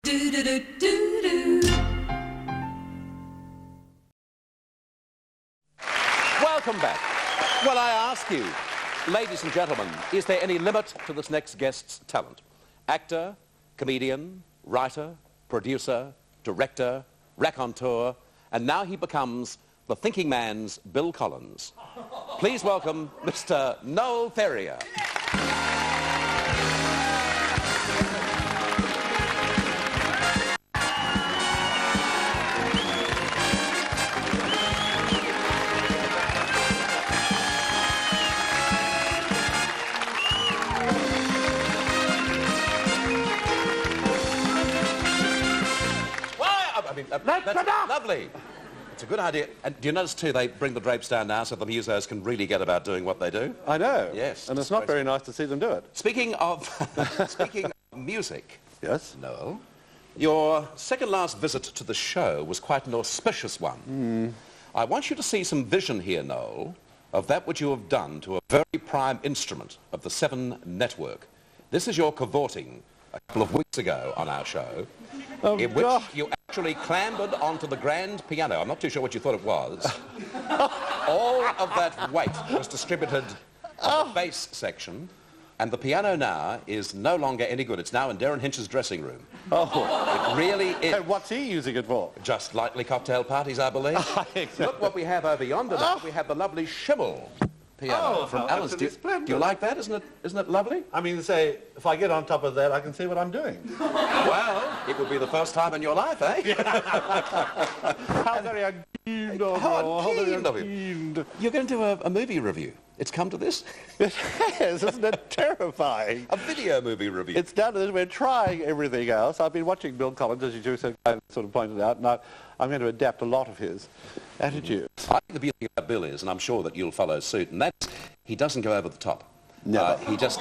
Welcome back. Well, I ask you, ladies and gentlemen, is there any limit to this next guest's talent? Actor, comedian, writer, producer, director, raconteur, and now he becomes the thinking man's Bill Collins. Please welcome Mr. Noel Ferrier. That's lovely. It's a good idea. And do you notice, too, they bring the drapes down now so the musos can really get about doing what they do? I know. Yes. And it's not very nice to see them do it. Speaking of music, yes, Noel, your second last visit to the show was quite an auspicious one. I want you to see some vision here, Noel, of that which you have done to a very prime instrument of the Seven Network. This is your cavorting a couple of weeks ago on our show, in which you actually clambered onto the grand piano. I'm not too sure what you thought it was. All of that weight was distributed on the bass section, and the piano now is no longer any good. It's now in Darren Hinch's dressing room. Oh. It really is. And what's he using it for? Just lightly cocktail parties, I believe. Exactly. Look what we have over yonder now. We have the lovely Schimmel piano from Alice. Do you like that? Isn't it lovely? I mean, say, if I get on top of that, I can see what I'm doing. Well, it would be the first time in your life, eh? How very unkind of you. You're going to do a movie review. It's come to this? Yes, isn't it terrifying? A video movie review. It's down to this. We're trying everything else. I've been watching Bill Collins, as you sort of pointed out, and I'm going to adapt a lot of his attitudes. I think the beauty about Bill is, and I'm sure that you'll follow suit, and that's he doesn't go over the top. No. He just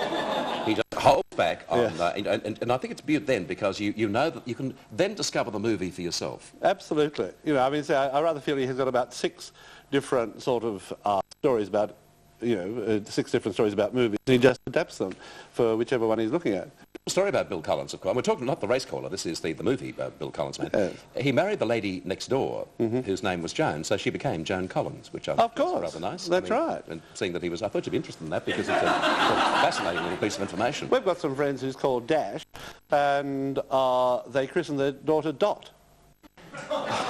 holds back on, and I think it's beautiful then because you know that you can then discover the movie for yourself. Absolutely. You know, I mean, I rather feel he has got about 6 different sort of stories about, 6 different stories about movies. He just adapts them for whichever one he's looking at. The story about Bill Collins, of course. We're talking not the race caller. This is the movie Bill Collins made. Yes. He married the lady next door, whose name was Joan, so she became Joan Collins, which I thought was rather nice. That's right. And seeing that he was, I thought you'd be interested in that because it's a fascinating little piece of information. We've got some friends who's called Dash, and they christened their daughter Dot.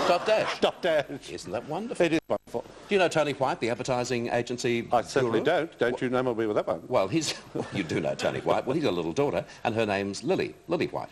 Dot Dash. Dot Dash. Isn't that wonderful? It is wonderful. Do you know Tony White, the advertising agency? I certainly don't. Don't you know me with that one? Well, you do know Tony White. Well, he's a little daughter, and her name's Lily White,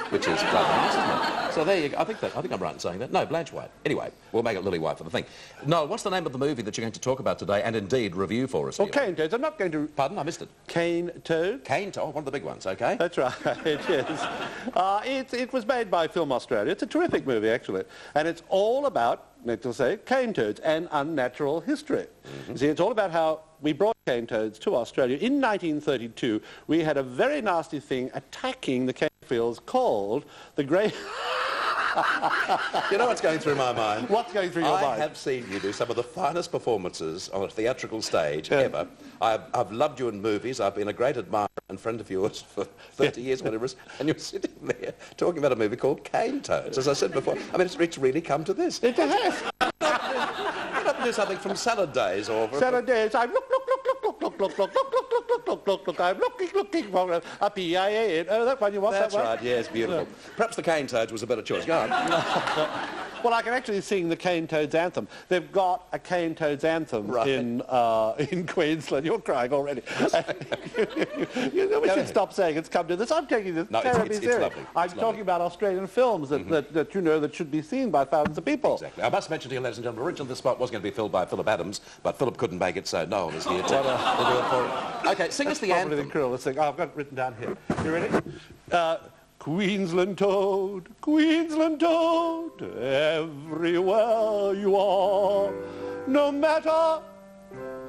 which is rather nice, isn't it? So there you go. I think I'm right in saying that. No, Blanche White. Anyway, we'll make it Lily White for the thing. No, what's the name of the movie that you're going to talk about today, and indeed review for us? Well, Cane Toads. I'm not going to... Pardon? I missed it. Cane Toads. Cane Toads. Oh, one of the big ones. Okay. That's right. It is. It was made by Film Australia. It's a terrific movie, actually, and it's all about, let's say, cane toads and unnatural history. You see, it's all about how we brought cane toads to Australia. In 1932, we had a very nasty thing attacking the cane fields called the grey... You know what's going through my mind? What's going through your mind? I have seen you do some of the finest performances on a theatrical stage ever. I've loved you in movies. I've been a great admirer and friend of yours for 30 years, whatever it is, and you're sitting there talking about a movie called Cane Toads. As I said before, I mean, it's really come to this. It has. You have to do something from Salad Days or... Salad Days. I'm look, I'm looking for a P-I-A-N. Oh, that one, you want that one? That's right, yes, beautiful. No. Perhaps the Cane Toads was a better choice. Go on. Well, I can actually sing the Cane Toads anthem. They've got a Cane Toads anthem in Queensland. You're crying already. We should stop saying it's come to this. I'm taking this terribly serious. It's lovely. I'm talking about Australian films that should be seen by thousands of people. Exactly. I must mention to you, ladies and gentlemen, originally this spot was going to be filled by Philip Adams, but Philip couldn't make it, so Noel is here to do it for him. Okay, sing us the anthem. That's probably the thing. Oh, I've got it written down here. You ready? Queensland toad, everywhere you are, no matter...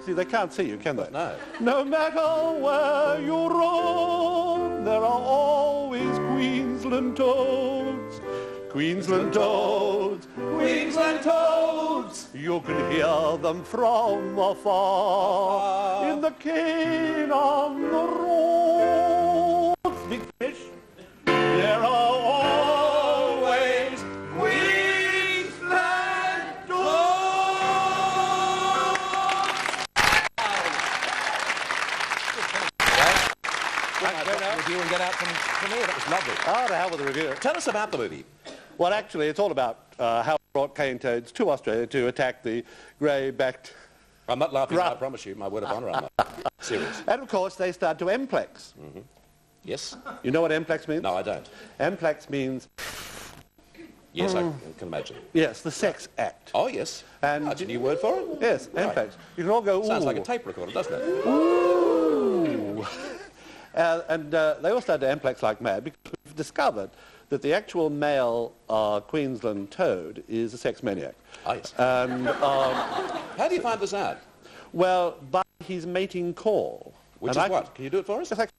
See, they can't see you, can they? No. No matter where you roam, there are always Queensland toads. Queensland toads, Queensland toads, you can hear them from afar, in the cane on the road. Big fish. There are Lovely. Oh, to hell with the review. Tell us about the movie. Well, actually, it's all about how we brought cane toads to Australia to attack the grey-backed... I'm not laughing, I promise you. My word of honour, I'm not serious. And, of course, they start to emplex. Mm-hmm. Yes? You know what emplex means? No, I don't. Emplex means... Yes, I can imagine. Yes, the sex act. Oh, yes. And that's a new word for it? Yes, Right. emplex. You can all go, ooh. Sounds like a tape recorder, doesn't it? Ooh. And they all started to emplex like mad because we've discovered that the actual male Queensland toad is a sex maniac. Oh, yes. And, how do you find this out? well, by his mating call. Which is what? Can you do it for us? That's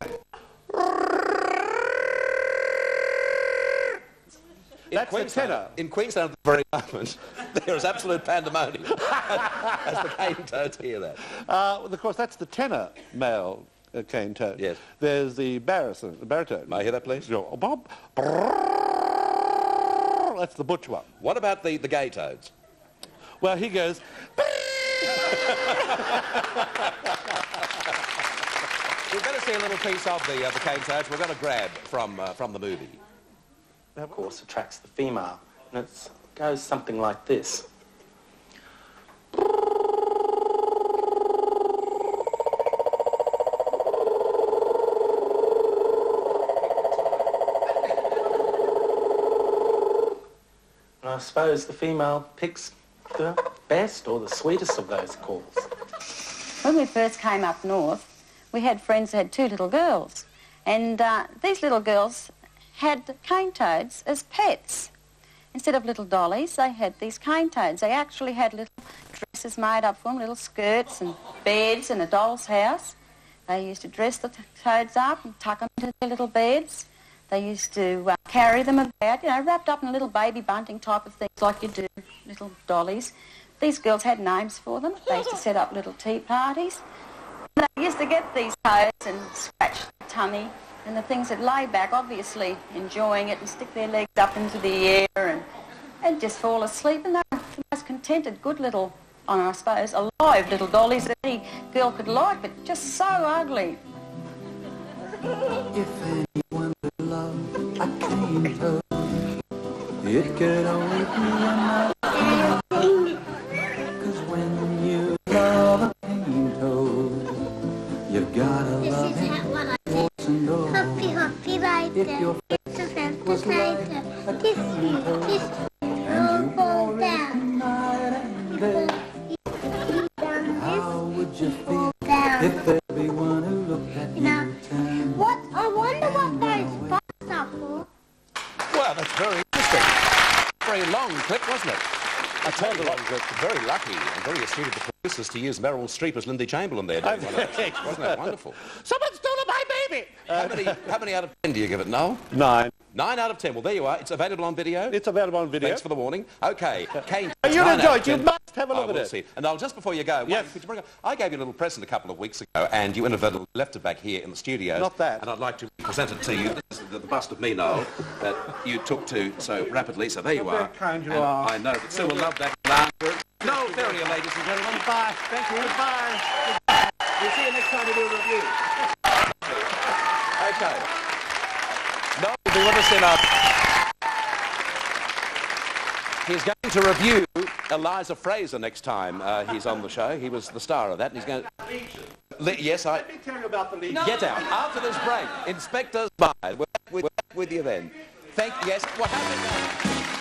the tenor. In Queensland at the very moment, there is absolute pandemonium as the cane toads hear that. Of course, that's the tenor male cane toad. Yes. There's the baritone. May I hear that, please? Bob. That's the butch one. What about the gay toads? Well, he goes... We're going to see a little piece of the cane toads. We're going to grab from the movie. Of course, attracts the female, and it goes something like this. And I suppose the female picks the best or the sweetest of those calls. When we first came up north, we had friends that had 2 little girls, and these little girls had cane toads as pets. Instead of little dollies, they had these cane toads. They actually had little dresses made up for them, little skirts and beds and a doll's house. They used to dress the toads up and tuck them into their little beds. They used to carry them about, you know, wrapped up in little baby bunting type of things like you do, little dollies. These girls had names for them. They used to set up little tea parties. They used to get these toads and scratch the tummy and the things that lay back, obviously enjoying it, and stick their legs up into the air and just fall asleep. And they were the most contented, good little, I suppose, alive little dollies that any girl could like, but just so ugly. If anyone could love a cane toad, it could only be another. 'Cause when you love a cane toad, you've gotta love him. Hoppy, hoppy, right there. It's a fantastic right there. This, roll down. How would you feel if everyone who looked at you turned? What? I wonder what those spots are for. Well, that's very interesting. Very long clip, wasn't it? A totally long clip. Very lucky and very astute of the producers to use Meryl Streep as Lindy Chamberlain there. Wasn't that wonderful? Someone stole my baby! How many out of 10 do you give it, Noel? 9. 9 out of 10. Well, there you are. It's available on video. It's available on video. Thanks for the warning. Okay, Kane. You'll enjoy it. You must have a look at will it. See. And Noel, just before you go, yes. Could you bring up, I gave you a little present a couple of weeks ago, and you inadvertently left it back here in the studio. Not that. And I'd like to present it to you. This is the bust of me, Noel, that you took to so rapidly. So there you are. Very kind you and are. I know that Sue will love that. Noel Ferrier, ladies and gentlemen. Bye. Thank you. Goodbye. We'll see you next time we do a review. Okay. Noel will be with us in He's going to review Eliza Fraser next time he's on the show. He was the star of that, and he's going to... Yes, Let me tell you about the Legion. Get out. After this break, Inspector's Mind. We're with you then. Yes, what happened?